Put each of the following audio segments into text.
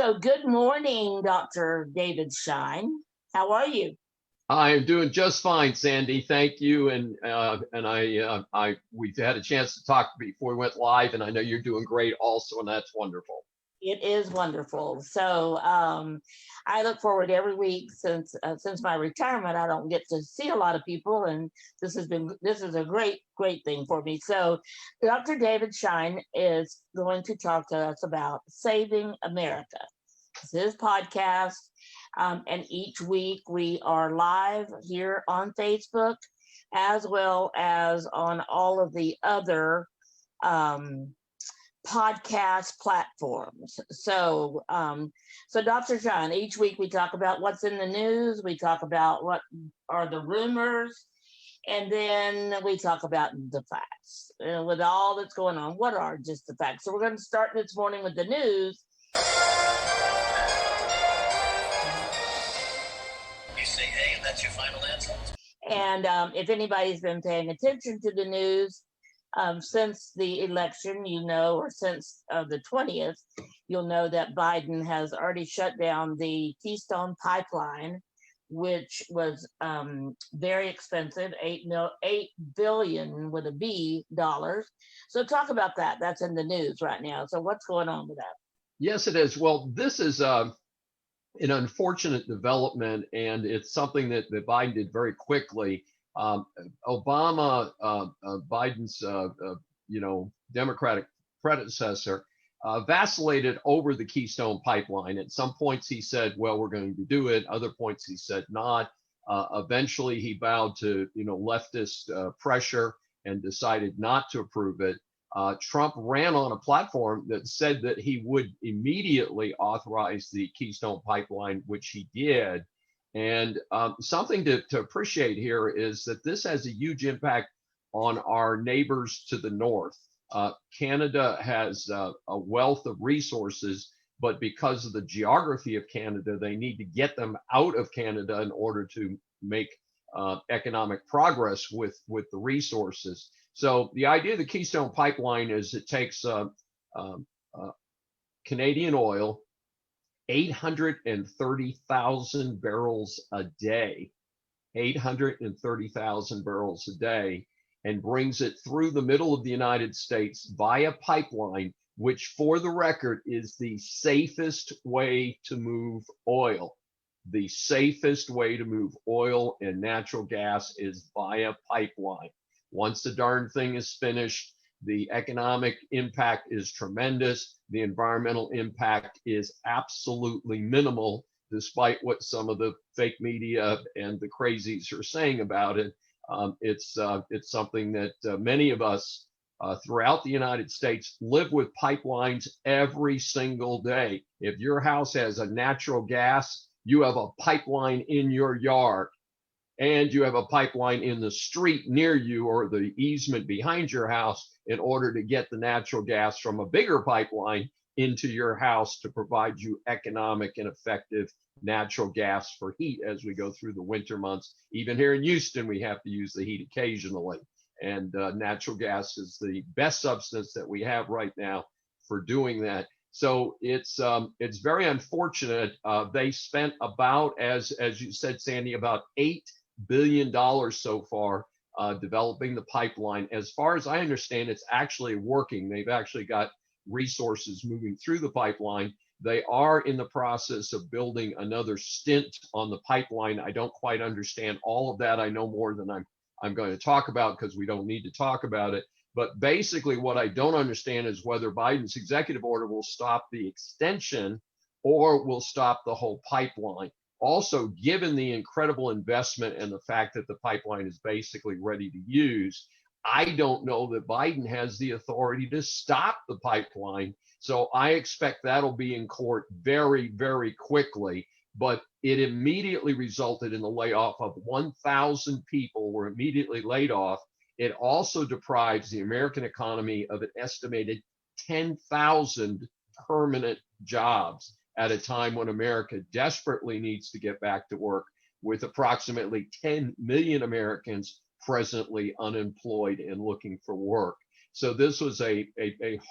So, good morning, Dr. David Shine. How are you? I am doing just fine, Sandy. Thank you. We've had a chance to talk before we went live, and I know you're doing great also, and that's wonderful. It is wonderful. So, I look forward every week since my retirement. I don't get to see a lot of people, and this is a great thing for me. So, Dr. David Shine is going to talk to us about saving America. It's his podcast. And each week we are live here on Facebook as well as on all of the other um, podcast platforms. So Dr. John, each week we talk about what's in the news, we talk about what are the rumors, and then we talk about the facts. With all that's going on, what are just the facts? So we're going to start this morning with the news. You say, hey, and that's your final answer. And if anybody's been paying attention to the news since the election, or since the 20th, you'll know that Biden has already shut down the Keystone Pipeline, which was very expensive, $8 billion with a B dollars. So talk about that. That's in the news right now. So what's going on with that? Yes, it is. Well, this is an unfortunate development, and it's something that Biden did very quickly. Obama, Biden's, Democratic predecessor, vacillated over the Keystone Pipeline. At some points, he said, "Well, we're going to do it." Other points, he said, "Not." Eventually, he bowed to leftist pressure and decided not to approve it. Trump ran on a platform that said that he would immediately authorize the Keystone Pipeline, which he did. And something to appreciate here is that this has a huge impact on our neighbors to the north. Canada has a wealth of resources, but because of the geography of Canada, they need to get them out of Canada in order to make economic progress with the resources. So the idea of the Keystone Pipeline is it takes Canadian oil, 830,000 barrels a day, 830,000 barrels a day, and brings it through the middle of the United States via pipeline, which for the record is the safest way to move oil. The safest way to move oil and natural gas is via pipeline. Once the darn thing is finished, the economic impact is tremendous. The environmental impact is absolutely minimal, despite what some of the fake media and the crazies are saying about it. It's something that many of us throughout the United States live with pipelines every single day. If your house has a natural gas, you have a pipeline in your yard. And you have a pipeline in the street near you or the easement behind your house in order to get the natural gas from a bigger pipeline into your house to provide you economic and effective natural gas for heat as we go through the winter months. Even here in Houston, we have to use the heat occasionally. And natural gas is the best substance that we have right now for doing that. So it's very unfortunate. They spent about, as you said, Sandy, about $8 billion so far developing the pipeline. As far as I understand, it's actually working. They've actually got resources moving through the pipeline. They are in the process of building another stint on the pipeline. I don't quite understand all of that. I know more than I'm going to talk about because we don't need to talk about it. But basically what I don't understand is whether Biden's executive order will stop the extension or will stop the whole pipeline. Also, given the incredible investment and the fact that the pipeline is basically ready to use, I don't know that Biden has the authority to stop the pipeline. So I expect that'll be in court very, very quickly. But it immediately resulted in the layoff of 1,000 people were immediately laid off. It also deprives the American economy of an estimated 10,000 permanent jobs at a time when America desperately needs to get back to work, with approximately 10 million Americans presently unemployed and looking for work. So this was a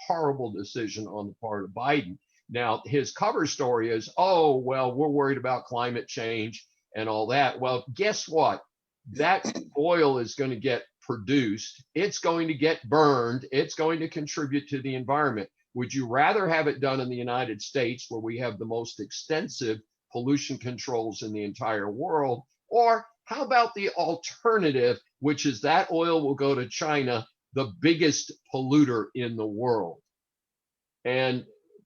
horrible decision on the part of Biden. Now, his cover story is, oh, well, we're worried about climate change and all that. Well, guess what? That oil is going to get produced. It's going to get burned. It's going to contribute to the environment. Would you rather have it done in the United States, where we have the most extensive pollution controls in the entire world? Or how about the alternative, which is that oil will go to China, the biggest polluter in the world? And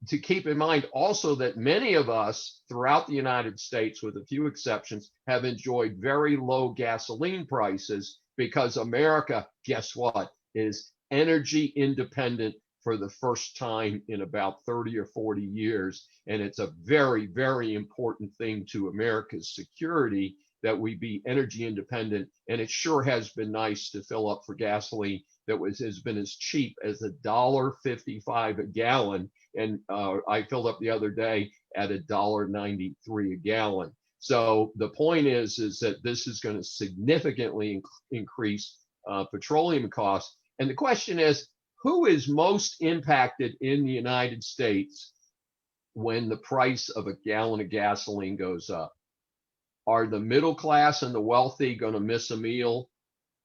to keep in mind also that many of us throughout the United States, with a few exceptions, have enjoyed very low gasoline prices because America, guess what, is energy independent for the first time in about 30 or 40 years. And it's a very, very important thing to America's security that we be energy independent. And it sure has been nice to fill up for gasoline that has been as cheap as $1.55 a gallon. And I filled up the other day at $1.93 a gallon. So the point is that this is going to significantly increase petroleum costs. And the question is, who is most impacted in the United States when the price of a gallon of gasoline goes up? Are the middle class and the wealthy going to miss a meal?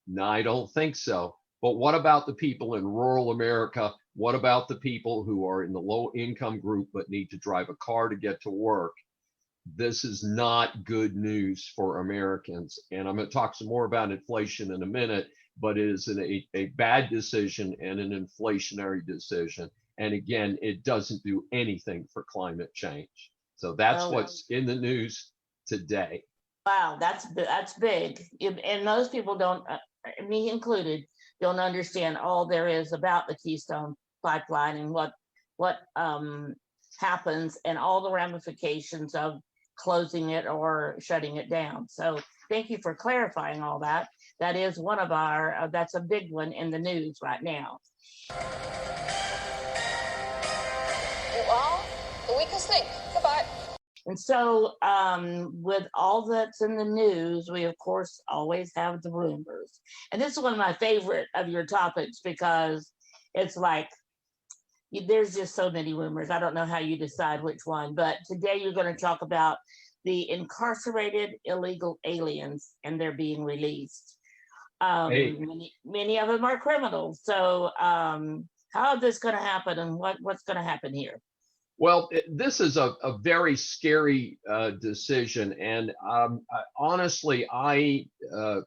No, I don't think so. But what about the people in rural America? What about the people who are in the low income group but need to drive a car to get to work? This is not good news for Americans. And I'm going to talk some more about inflation in a minute, but it is a bad decision and an inflationary decision. And again, it doesn't do anything for climate change. So that's what's in the news today. Wow, that's big. And most people don't, me included, don't understand all there is about the Keystone Pipeline and what happens and all the ramifications of closing it or shutting it down. So thank you for clarifying all that. That is one of our, that's a big one in the news right now. Well, the weakest link. Goodbye. And so with all that's in the news, we of course always have the rumors. And this is one of my favorite of your topics because it's like, there's just so many rumors. I don't know how you decide which one, but today you're going to talk about the incarcerated illegal aliens and they're being released. Many of them are criminals. So how is this going to happen and what's going to happen here? Well, this is a very scary decision. And honestly, I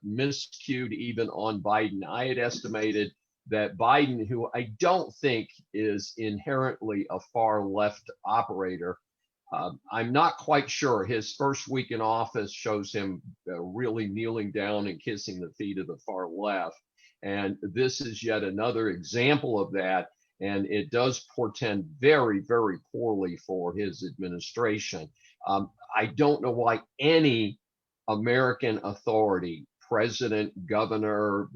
miscued even on Biden. I had estimated that Biden, who I don't think is inherently a far left operator, I'm not quite sure. His first week in office shows him really kneeling down and kissing the feet of the far left. And this is yet another example of that. And it does portend very, very poorly for his administration. I don't know why any American authority, president, governor,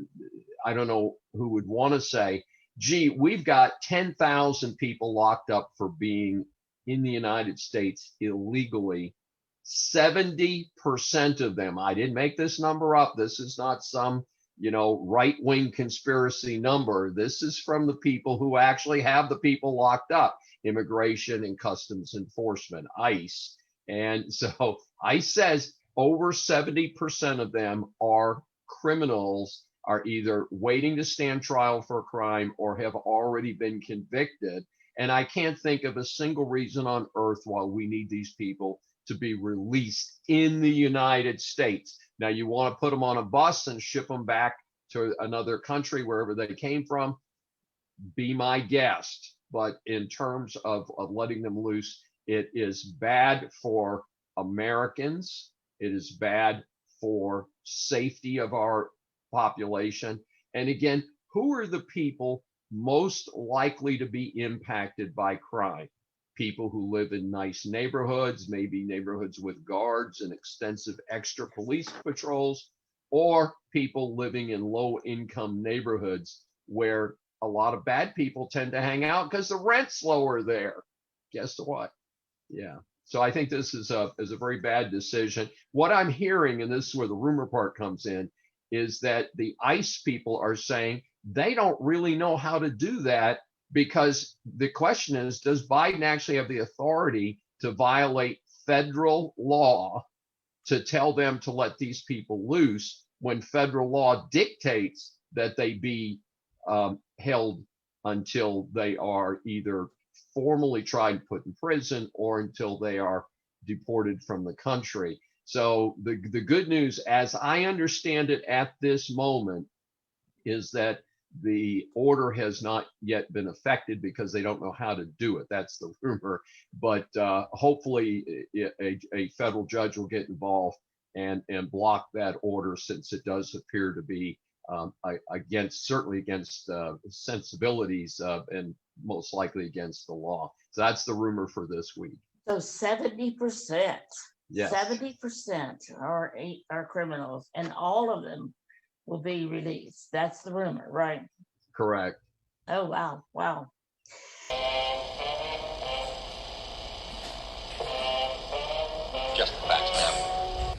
I don't know who would want to say, gee, we've got 10,000 people locked up for being in the United States illegally. 70% of them, I didn't make this number up. This is not some right-wing conspiracy number. This is from the people who actually have the people locked up, Immigration and Customs Enforcement, ICE. And so ICE says over 70% of them are criminals, are either waiting to stand trial for a crime or have already been convicted. And I can't think of a single reason on earth why we need these people to be released in the United States. Now, you want to put them on a bus and ship them back to another country, wherever they came from, be my guest. But in terms of letting them loose, it is bad for Americans. It is bad for safety of our population. And again, who are the people most likely to be impacted by crime? People who live in nice neighborhoods, maybe neighborhoods with guards and extensive extra police patrols, or people living in low income neighborhoods where a lot of bad people tend to hang out because the rent's lower there. Guess what? Yeah. So I think this is a very bad decision. What I'm hearing, and this is where the rumor part comes in, is that the ICE people are saying they don't really know how to do that because the question is, does Biden actually have the authority to violate federal law to tell them to let these people loose when federal law dictates that they be held until they are either formally tried and put in prison or until they are deported from the country. So the good news, as I understand it at this moment, is that the order has not yet been affected because they don't know how to do it. That's the rumor. But hopefully a federal judge will get involved and block that order, since it does appear to be certainly against sensibilities and most likely against the law. So that's the rumor for this week. So 70%, Yes. 70% are criminals, and all of them will be released. That's the rumor, right? Correct. Oh, wow. Wow. Just the facts, ma'am.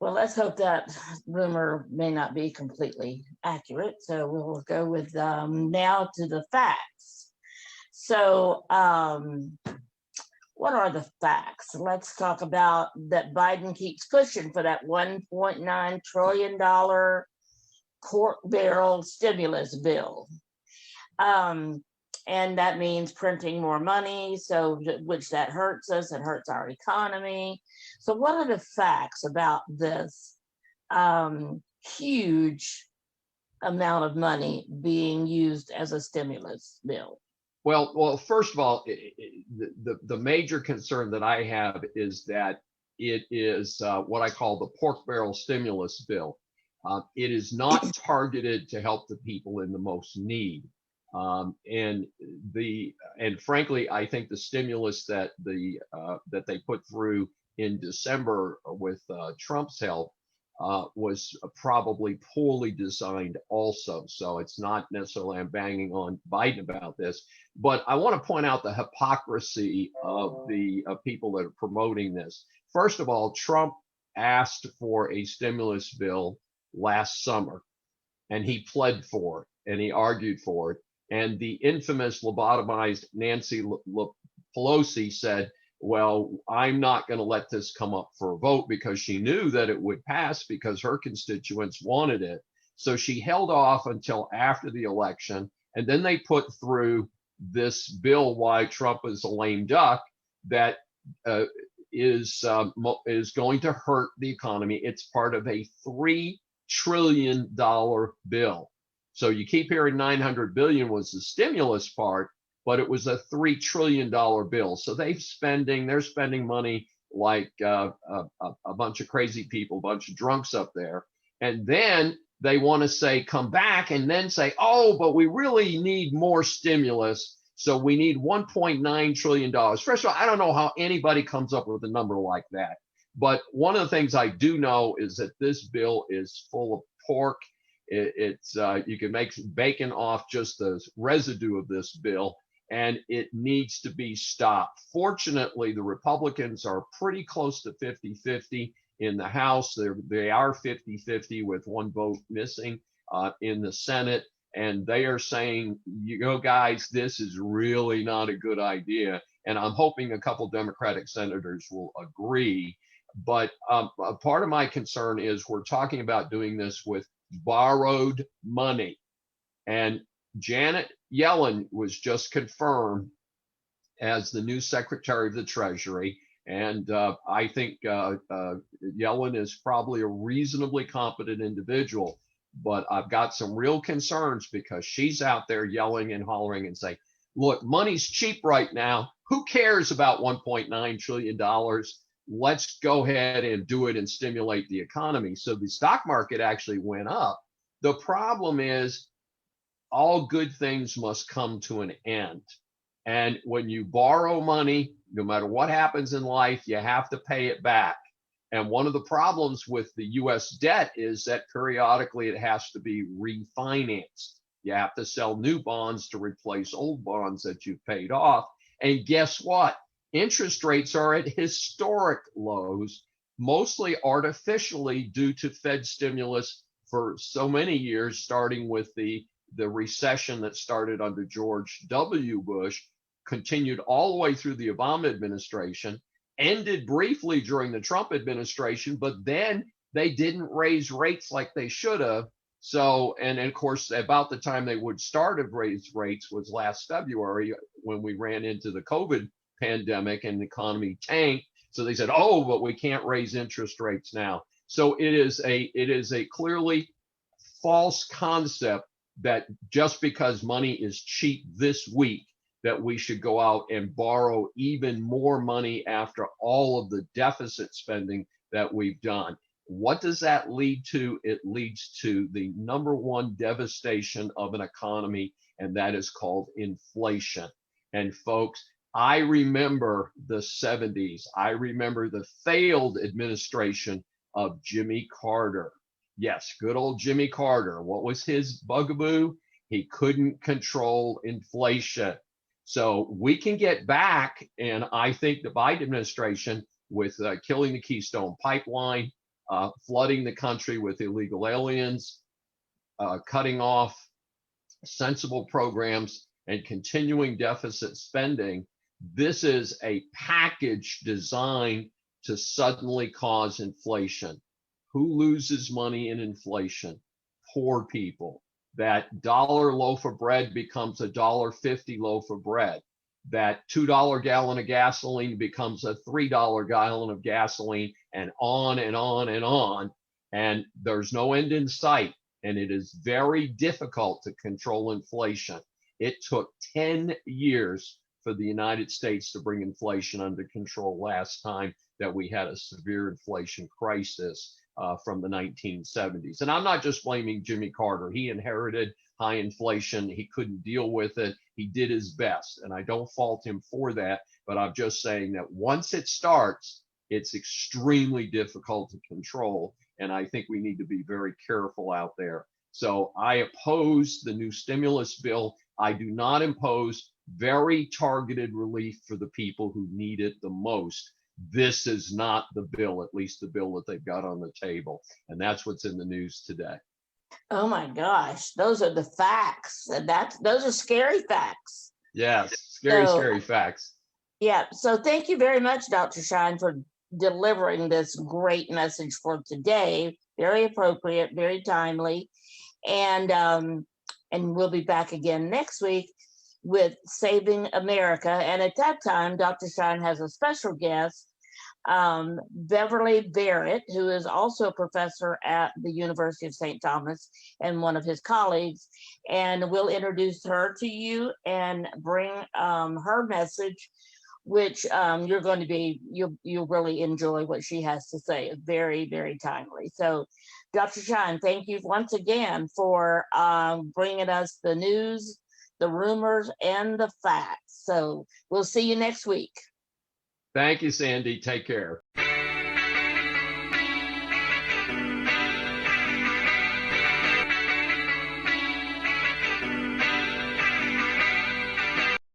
Well, let's hope that rumor may not be completely accurate. So we'll go with now to the facts. So what are the facts? Let's talk about that Biden keeps pushing for that $1.9 trillion court barrel stimulus bill. And that means printing more money, so which that hurts us, it hurts our economy. So what are the facts about this huge amount of money being used as a stimulus bill? Well, first of all, the major concern that I have is that it is what I call the pork barrel stimulus bill. It is not targeted to help the people in the most need. And frankly, I think the stimulus that they put through in December with Trump's help was probably poorly designed also. So it's not necessarily I'm banging on Biden about this, but I want to point out the hypocrisy of the people that are promoting this. First of all, Trump asked for a stimulus bill last summer, and he pled for it, and he argued for it. And the infamous lobotomized Nancy Pelosi said, well, I'm not going to let this come up for a vote, because she knew that it would pass because her constituents wanted it. So she held off until after the election. And then they put through this bill, why Trump is a lame duck, that is going to hurt the economy. It's part of a $3 trillion bill. So you keep hearing 900 billion was the stimulus part, but it was a $3 trillion bill. So they're spending money like a bunch of crazy people, a bunch of drunks up there. And then they want to say, come back and then say, oh, but we really need more stimulus. So we need $1.9 trillion. First of all, I don't know how anybody comes up with a number like that. But one of the things I do know is that this bill is full of pork. It's you can make bacon off just the residue of this bill, and it needs to be stopped. Fortunately, the Republicans are pretty close to 50-50 in the House. They are 50-50 with one vote missing in the Senate, and they are saying, guys, this is really not a good idea. And I'm hoping a couple Democratic senators will agree. But part of my concern is we're talking about doing this with borrowed money. And Janet Yellen was just confirmed as the new Secretary of the Treasury. And I think Yellen is probably a reasonably competent individual. But I've got some real concerns because she's out there yelling and hollering and saying, look, money's cheap right now. Who cares about $1.9 trillion? Let's go ahead and do it and stimulate the economy. So the stock market actually went up. The problem is all good things must come to an end. And when you borrow money, no matter what happens in life, you have to pay it back. And one of the problems with the US debt is that periodically it has to be refinanced. You have to sell new bonds to replace old bonds that you've paid off. And guess what? Interest rates are at historic lows, mostly artificially due to Fed stimulus for so many years, starting with the the recession that started under George W. Bush continued all the way through the Obama administration, ended briefly during the Trump administration, but then they didn't raise rates like they should have. So, and of course, about the time they would start to raise rates was last February when we ran into the COVID pandemic and the economy tanked. So they said, oh, but we can't raise interest rates now. So it is a clearly false concept that just because money is cheap this week, that we should go out and borrow even more money after all of the deficit spending that we've done. What does that lead to? It leads to the number one devastation of an economy, and that is called inflation. And folks, I remember the 70s. I remember the failed administration of Jimmy Carter. Yes, good old Jimmy Carter. What was his bugaboo? He couldn't control inflation. So we can get back, and I think the Biden administration, with killing the Keystone Pipeline, flooding the country with illegal aliens, cutting off sensible programs, and continuing deficit spending, this is a package designed to suddenly cause inflation. Who loses money in inflation? Poor people. That dollar loaf of bread becomes a $1.50 loaf of bread. That $2 gallon of gasoline becomes a $3 gallon of gasoline, and on and on and on. And there's no end in sight. And it is very difficult to control inflation. It took 10 years for the United States to bring inflation under control last time that we had a severe inflation crisis from the 1970s. And I'm not just blaming Jimmy Carter. He inherited high inflation. He couldn't deal with it. He did his best, and I don't fault him for that. But I'm just saying that once it starts, it's extremely difficult to control. And I think we need to be very careful out there. So I oppose the new stimulus bill. I do not impose very targeted relief for the people who need it the most. This is not the bill, at least the bill that they've got on the table. And that's what's in the news today. Oh my gosh, those are the facts. And those are scary facts. Yes, scary facts. Yeah. So thank you very much, Dr. Shine, for delivering this great message for today. Very appropriate, very timely. And we'll be back again next week with Saving America. And at that time, Dr. Shine has a special guest, Beverly Barrett, who is also a professor at the University of St. Thomas and one of his colleagues. And we'll introduce her to you and bring her message, which you're going to be, you'll really enjoy what she has to say. Very, very timely. So Dr. Shine, thank you once again for bringing us the news, the rumors, and the facts. So we'll see you next week. Thank you, Sandy. Take care.